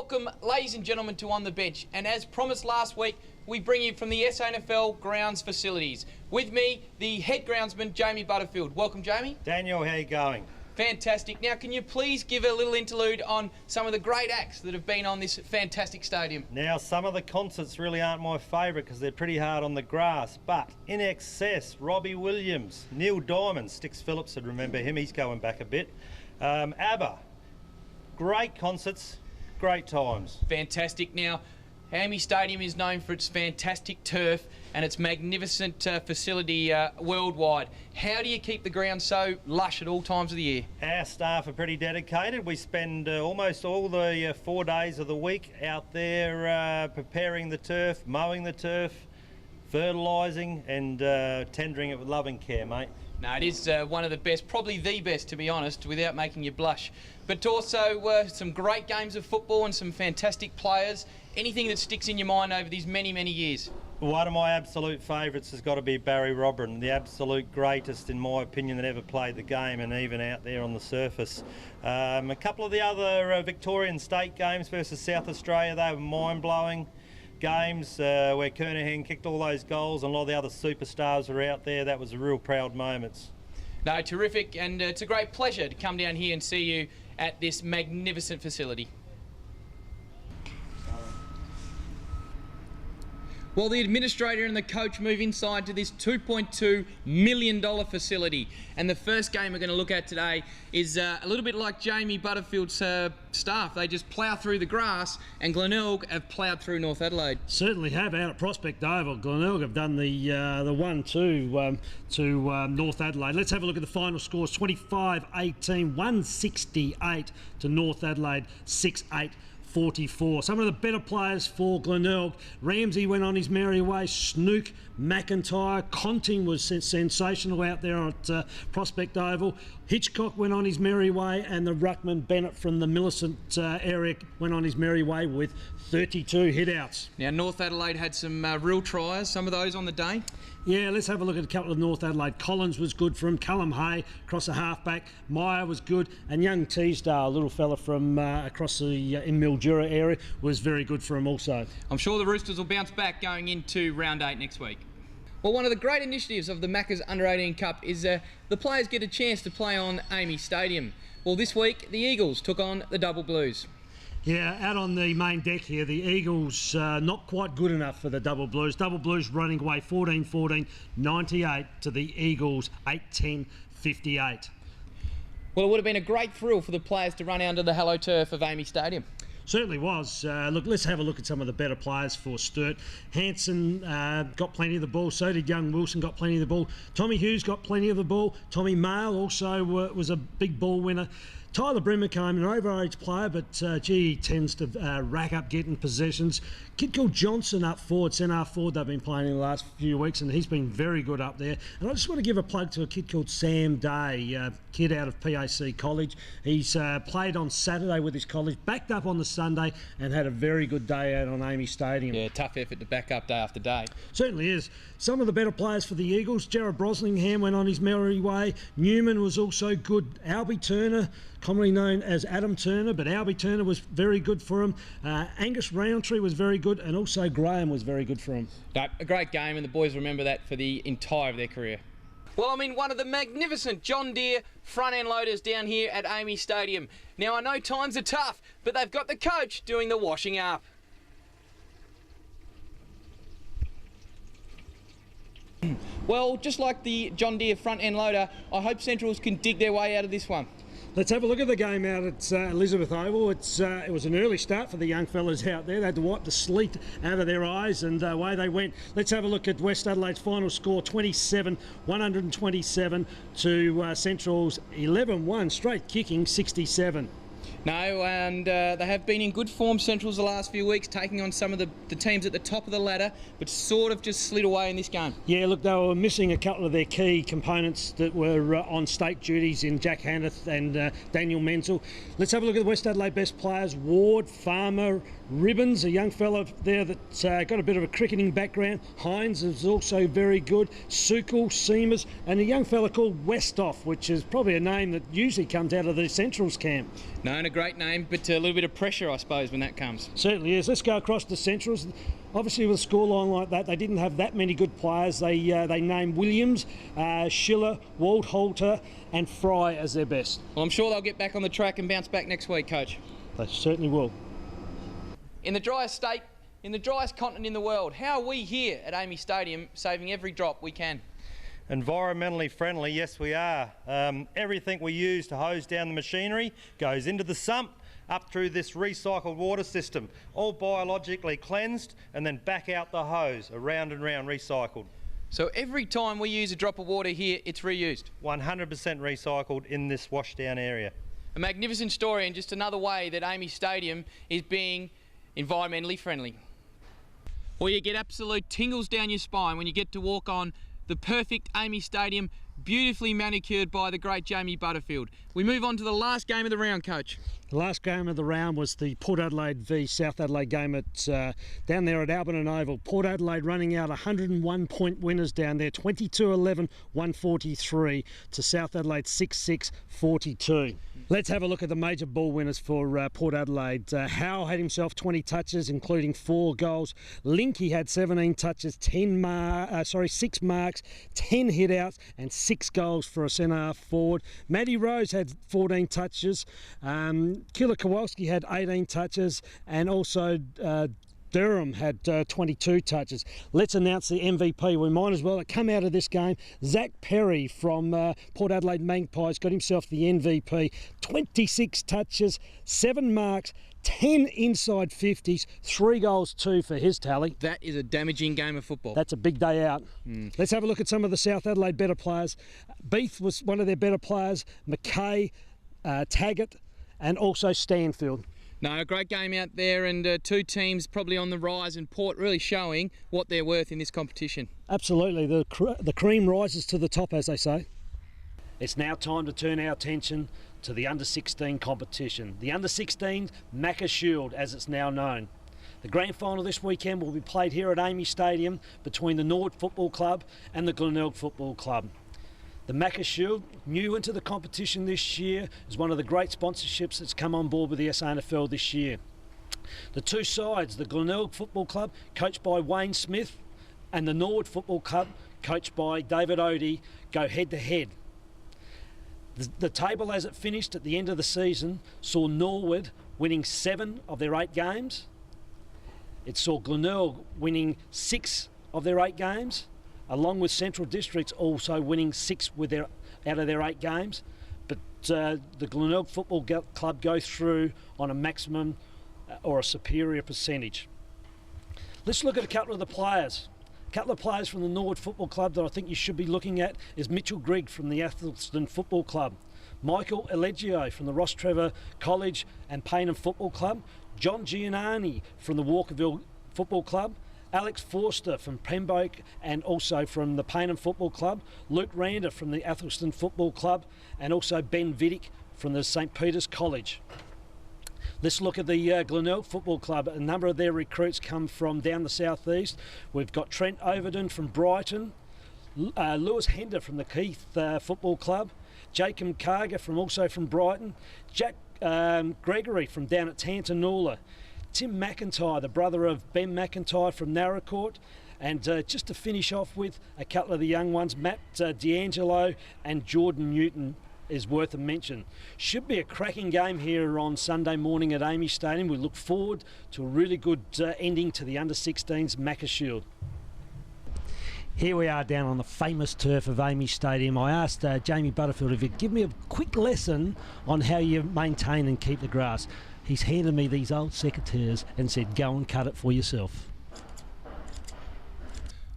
Welcome, ladies and gentlemen, to On the Bench. And as promised last week, we bring you from the SANFL grounds facilities. With me, the head groundsman, Jamie Butterfield. Welcome, Jamie. Daniel, how you going? Fantastic. Now, can you please give a little interlude on some of the great acts that have been on this fantastic stadium? Now, some of the concerts really aren't my favourite because they're pretty hard on the grass, but In Excess, Robbie Williams, Neil Diamond, Styx Phillips would remember him, he's going back a bit. ABBA, great concerts, great times. Fantastic. Now, AAMI Stadium is known for its fantastic turf and its magnificent facility worldwide. How do you keep the ground so lush at all times of the year? Our staff are pretty dedicated. We spend almost all the 4 days of the week out there preparing the turf, mowing the turf, fertilising and tendering it with loving care, mate. No, it is one of the best, probably the best, to be honest, without making you blush. But also some great games of football and some fantastic players. Anything that sticks in your mind over these many, many years? One of my absolute favourites has got to be Barry Robran, the absolute greatest, in my opinion, that ever played the game and even out there on the surface. A couple of the other Victorian state games versus South Australia, they were mind-blowing games where Kernahan kicked all those goals and a lot of the other superstars were out there. That was a real proud moments. No, terrific, and it's a great pleasure to come down here and see you at this magnificent facility. While the administrator and the coach move inside to this $2.2 million facility. And the first game we're going to look at today is a little bit like Jamie Butterfield's staff. They just plough through the grass, and Glenelg have ploughed through North Adelaide. Certainly have out at Prospect Oval. Glenelg have done the 1-2 to North Adelaide. Let's have a look at the final scores. 25-18, 168 to North Adelaide, 6-8. 44. Some of the better players for Glenelg. Ramsey went on his merry way. Snook, McIntyre, Conting was sensational out there at Prospect Oval. Hitchcock went on his merry way, and the ruckman Bennett from the Millicent area went on his merry way with 32 hit-outs. Now, North Adelaide had some real tries, some of those on the day. Yeah, let's have a look at a couple of North Adelaide. Collins was good for him. Callum Hay across the halfback. Meyer was good. And young Teasdale, a little fella from across the in Mildura area, was very good for him also. I'm sure the Roosters will bounce back going into round 8 next week. Well, one of the great initiatives of the Macca's Under-18 Cup is the players get a chance to play on AAMI Stadium. Well, this week, the Eagles took on the Double Blues. Yeah, out on the main deck here, the Eagles not quite good enough for the Double Blues. Double Blues running away 14-14, 98 to the Eagles 8-10, 58. Well, it would have been a great thrill for the players to run out to the Hello Turf of AAMI Stadium. Certainly was. Look, let's have a look at some of the better players for Sturt. Hanson got plenty of the ball. So did young Wilson, got plenty of the ball. Tommy Hughes got plenty of the ball. Tommy Mail also was a big ball winner. Tyler Brimacombe, an overage player, but he tends to rack up getting possessions. Kid called Johnson up forward, centre forward, they've been playing in the last few weeks, and he's been very good up there. And I just want to give a plug to a kid called Sam Day, kid out of PAC College. He's played on Saturday with his college, backed up on the Sunday, and had a very good day out on AAMI Stadium. Yeah, tough effort to back up day after day. Certainly is. Some of the better players for the Eagles. Jared Broslingham went on his merry way. Newman was also good. Albie Turner, commonly known as Adam Turner, but Albie Turner was very good for him. Angus Roundtree was very good, and also Graham was very good for him. No, a great game, and the boys remember that for the entire of their career. Well, I'm in one of the magnificent John Deere front-end loaders down here at AAMI Stadium. Now, I know times are tough, but they've got the coach doing the washing up. Well, just like the John Deere front-end loader, I hope Centrals can dig their way out of this one. Let's have a look at the game out at Elizabeth Oval. It was an early start for the young fellas out there. They had to wipe the sleet out of their eyes, and away they went. Let's have a look at West Adelaide's final score, 127 to Central's 11-1, straight kicking 67. No, and they have been in good form, Centrals, the last few weeks, taking on some of the teams at the top of the ladder, but sort of just slid away in this game. Yeah, look, they were missing a couple of their key components that were on state duties in Jack Hanneth and Daniel Menzel. Let's have a look at the West Adelaide best players. Ward, Farmer, Ribbons, a young fellow there that's got a bit of a cricketing background. Hines is also very good. Sukul, Seamers, and a young fella called Westhoff, which is probably a name that usually comes out of the Centrals camp. No, and a great name, but a little bit of pressure, I suppose, when that comes. Certainly is. Let's go across the Centrals. Obviously, with a scoreline like that, they didn't have that many good players. They named Williams, Schiller, Waldholter and Fry as their best. Well, I'm sure they'll get back on the track and bounce back next week, Coach. They certainly will. In the driest state, in the driest continent in the world, how are we here at AAMI Stadium saving every drop we can? Environmentally friendly, yes we are. Everything we use to hose down the machinery goes into the sump, up through this recycled water system, all biologically cleansed, and then back out the hose, around and round recycled. So every time we use a drop of water here, it's reused? 100% recycled in this washdown area. A magnificent story, and just another way that AAMI Stadium is being environmentally friendly. Well, you get absolute tingles down your spine when you get to walk on the perfect AAMI Stadium, beautifully manicured by the great Jamie Butterfield. We move on to the last game of the round, Coach. The last game of the round was the Port Adelaide v South Adelaide game at down there at Alberton Oval. Port Adelaide running out 101 point winners down there, 22-11, 143 to South Adelaide 6-6, 42. Let's have a look at the major ball winners for Port Adelaide. Howe had himself 20 touches, including 4 goals. Linky had 17 touches, 6 marks, 10 hit-outs and 6 goals for a centre-half forward. Matty Rose had 14 touches. Killer Kowalski had 18 touches, and also Durham had 22 touches. Let's announce the MVP. We might as well come out of this game. Zach Perry from Port Adelaide Magpies got himself the MVP. 26 touches, 7 marks, 10 inside 50s, 3 goals, 2 for his tally. That is a damaging game of football. That's a big day out. Let's have a look at some of the South Adelaide better players. Beath was one of their better players. McKay, Taggart, and also Stanfield. No, a great game out there, and 2 teams probably on the rise, and Port really showing what they're worth in this competition. Absolutely, the cream rises to the top, as they say. It's now time to turn our attention to the under-16 competition. The under-16 Macca Shield, as it's now known. The grand final this weekend will be played here at AAMI Stadium between the Nord Football Club and the Glenelg Football Club. The Macca Shield, new into the competition this year, is one of the great sponsorships that's come on board with the SANFL this year. The two sides, the Glenelg Football Club, coached by Wayne Smith, and the Nord Football Club, coached by David Odie, go head-to-head. The table as it finished at the end of the season saw Norwood winning 7 of their 8 games. It saw Glenelg winning 6 of their 8 games, along with Central Districts also winning 6 out of their 8 games. But the Glenelg Football Club go through on a maximum or a superior percentage. Let's look at a couple of the players. A couple of players from the Nord Football Club that I think you should be looking at is Mitchell Grigg from the Athelston Football Club, Michael Elegio from the Ross Trevor College and Paynham Football Club, John Giannani from the Walkerville Football Club, Alex Forster from Pembroke and also from the Paynham Football Club, Luke Rander from the Athelston Football Club, and also Ben Vidic from the St Peter's College. Let's look at the Glenelg Football Club. A number of their recruits come from down the southeast. We've got Trent Overton from Brighton, Lewis Hender from the Keith Football Club, Jacob Carger from Brighton, Jack Gregory from down at Tantanoola, Tim McIntyre, the brother of Ben McIntyre from Narracourt, and just to finish off with a couple of the young ones, Matt D'Angelo and Jordan Newton is worth a mention. Should be a cracking game here on Sunday morning at AAMI Stadium. We look forward to a really good ending to the under-16s Macca Shield. Here we are down on the famous turf of AAMI Stadium. I asked Jamie Butterfield if he'd give me a quick lesson on how you maintain and keep the grass. He's handed me these old secateurs and said, go and cut it for yourself.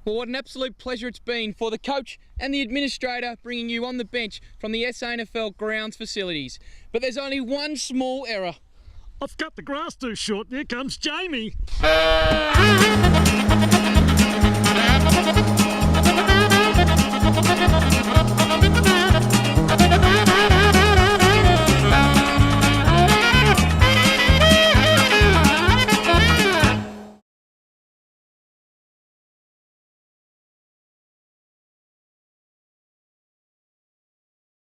Well, what an absolute pleasure it's been for the coach and the administrator bringing you on the bench from the SANFL grounds facilities. But there's only one small error. I've cut the grass too short. Here comes Jamie.